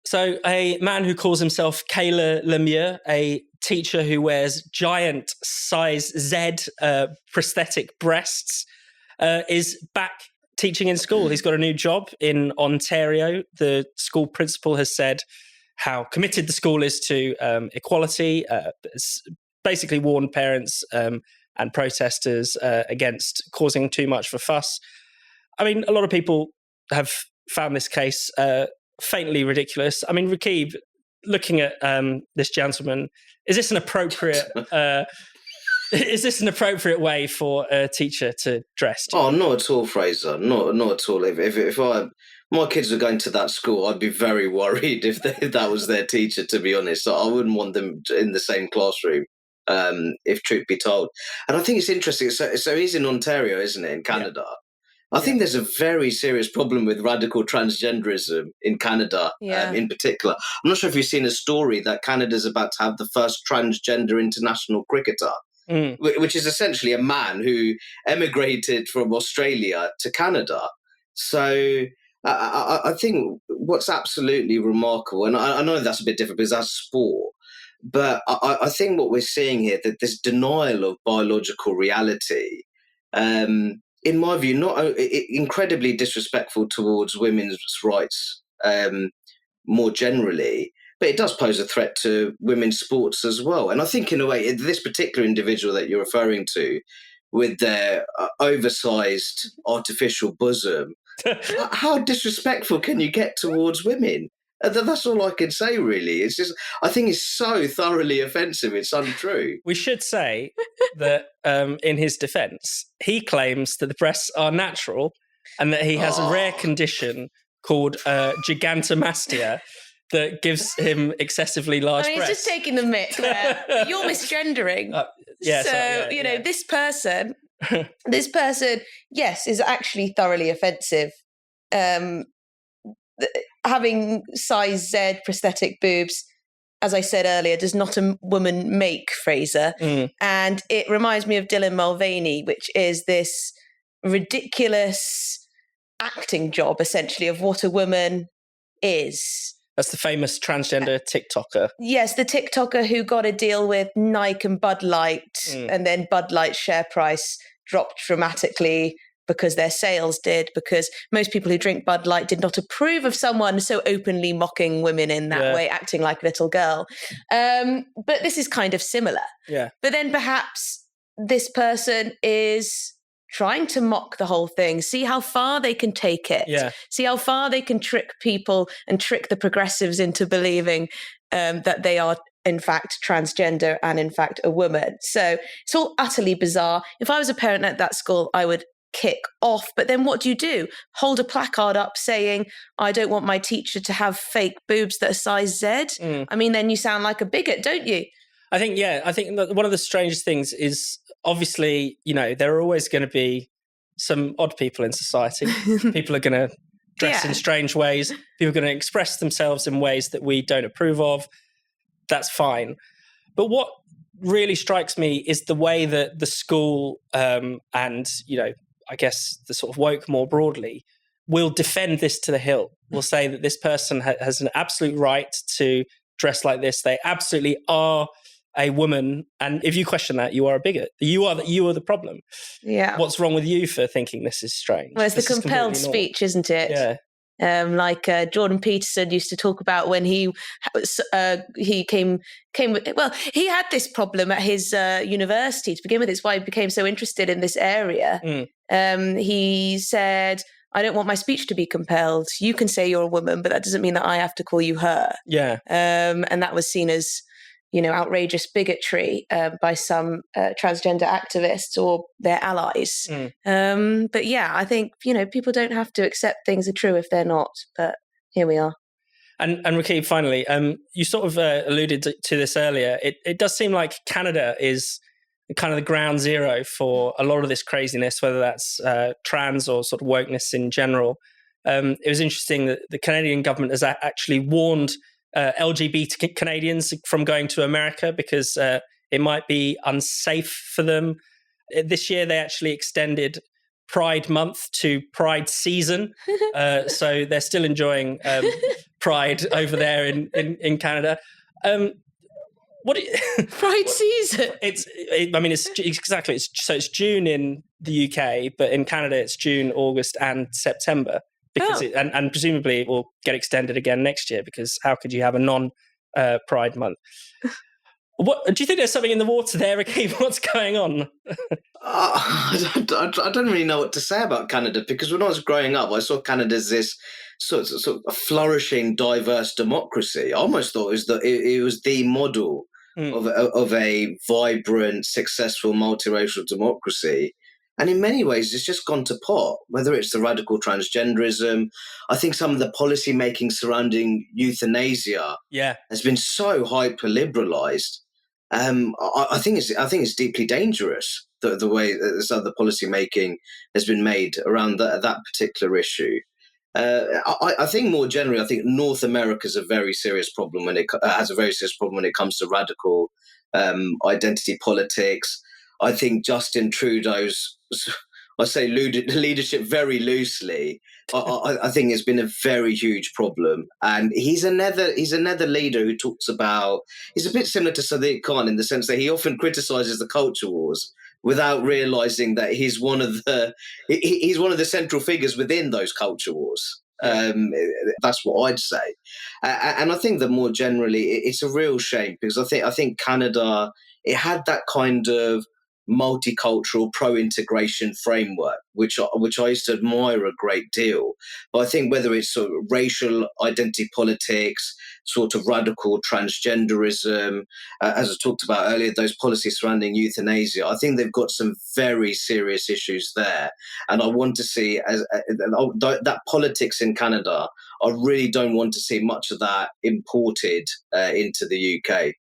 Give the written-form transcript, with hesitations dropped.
So a man who calls himself Kayla Lemieux, a teacher who wears giant size Z prosthetic breasts, is back teaching in school. He's got a new job in Ontario. The school principal has said how committed the school is to equality, basically warned parents and protesters against causing too much of a fuss. I mean, a lot of people have found this case faintly ridiculous. I mean, Rakib, looking at this gentleman, is this an appropriate way for a teacher to dress? Oh, not at all, Fraser. Not at all. If my kids were going to that school, I'd be very worried if that was their teacher, to be honest. I wouldn't want them in the same classroom, if truth be told. And I think it's interesting. So he's in Ontario, isn't it, in Canada? Yeah. I think there's a very serious problem with radical transgenderism in Canada, in particular. I'm not sure if you've seen a story that Canada's about to have the first transgender international cricketer, which is essentially a man who emigrated from Australia to Canada. So I think what's absolutely remarkable, and I know that's a bit different because that's sport, but I think what we're seeing here, that this denial of biological reality, in my view, incredibly disrespectful towards women's rights more generally, but it does pose a threat to women's sports as well. And I think, in a way, this particular individual that you're referring to, with their oversized artificial bosom, how disrespectful can you get towards women? That's all I can say, really. It's just, I think it's so thoroughly offensive, it's untrue. We should say that in his defense, he claims that the breasts are natural and that he has a rare condition called gigantomastia that gives him excessively large breasts. He's just taking the mick there. You're misgendering. This person, yes, is actually thoroughly offensive. Having size Z prosthetic boobs, as I said earlier, does not a woman make, Fraser. And it reminds me of Dylan Mulvaney, which is this ridiculous acting job, essentially, of what a woman is. That's the famous transgender TikToker. Yes, the TikToker who got a deal with Nike and Bud Light, and then Bud Light's share price dropped dramatically because their sales did, because most people who drink Bud Light did not approve of someone so openly mocking women in that way, acting like a little girl. But this is kind of similar. Yeah. But then perhaps this person is trying to mock the whole thing, see how far they can take it, see how far they can trick people and trick the progressives into believing that they are in fact transgender and in fact a woman. So it's all utterly bizarre. If I was a parent at that school, I would kick off. But then what do? Hold a placard up saying, I don't want my teacher to have fake boobs that are size Z? I mean, then you sound like a bigot, don't you? I think one of the strangest things is, obviously, there are always going to be some odd people in society. People are going to dress in strange ways. People are going to express themselves in ways that we don't approve of. That's fine. But what really strikes me is the way that the school and, I guess the sort of woke more broadly will defend this to the hilt. Will say that this person has an absolute right to dress like this. They absolutely are a woman, and if you question that, you are a bigot. You are the problem. Yeah. What's wrong with you for thinking this is strange? Well, it's the compelled speech, isn't it? Yeah. Like Jordan Peterson used to talk about when he came. Well, he had this problem at his university to begin with. It's why he became so interested in this area. He said, I don't want my speech to be compelled. You can say you're a woman, but that doesn't mean that I have to call you her. Yeah. And that was seen as, outrageous bigotry by some transgender activists or their allies. But yeah, I think, people don't have to accept things are true if they're not. But here we are. And Rakib, finally, you sort of alluded to this earlier. It does seem like Canada is kind of the ground zero for a lot of this craziness, whether that's trans or sort of wokeness in general. It was interesting that the Canadian government has actually warned LGBT Canadians from going to America because it might be unsafe for them. This year, they actually extended Pride Month to Pride Season. So they're still enjoying Pride over there in Canada. Pride season? It's exactly. It's June in the UK, but in Canada it's June, August, and September because and presumably it will get extended again next year. Because how could you have a non-Pride month? What do you think? There's something in the water there, Rakib? What's going on? I don't really know what to say about Canada, because when I was growing up, I saw Canada as this sort of flourishing, diverse democracy. I almost thought it was the model of a vibrant, successful, multiracial democracy. And in many ways, it's just gone to pot, whether it's the radical transgenderism. I think some of the policy making surrounding euthanasia has been so hyper-liberalised. I think it's deeply dangerous, the way the policy making has been made around that particular issue. I think more generally, I think North America has a very serious problem when it comes to radical identity politics. I think Justin Trudeau's, I say leadership very loosely, I think it's been a very huge problem. And he's another leader who talks about, he's a bit similar to Sadiq Khan in the sense that he often criticizes the culture wars without realizing that he's one of the central figures within those culture wars. That's what I'd say. And I think that more generally, it's a real shame, because I think Canada, it had that kind of multicultural pro-integration framework, which I used to admire a great deal. But I think whether it's sort of racial identity politics, sort of radical transgenderism, as I talked about earlier, those policies surrounding euthanasia, I think they've got some very serious issues there. And I want to see that politics in Canada, I really don't want to see much of that imported into the UK.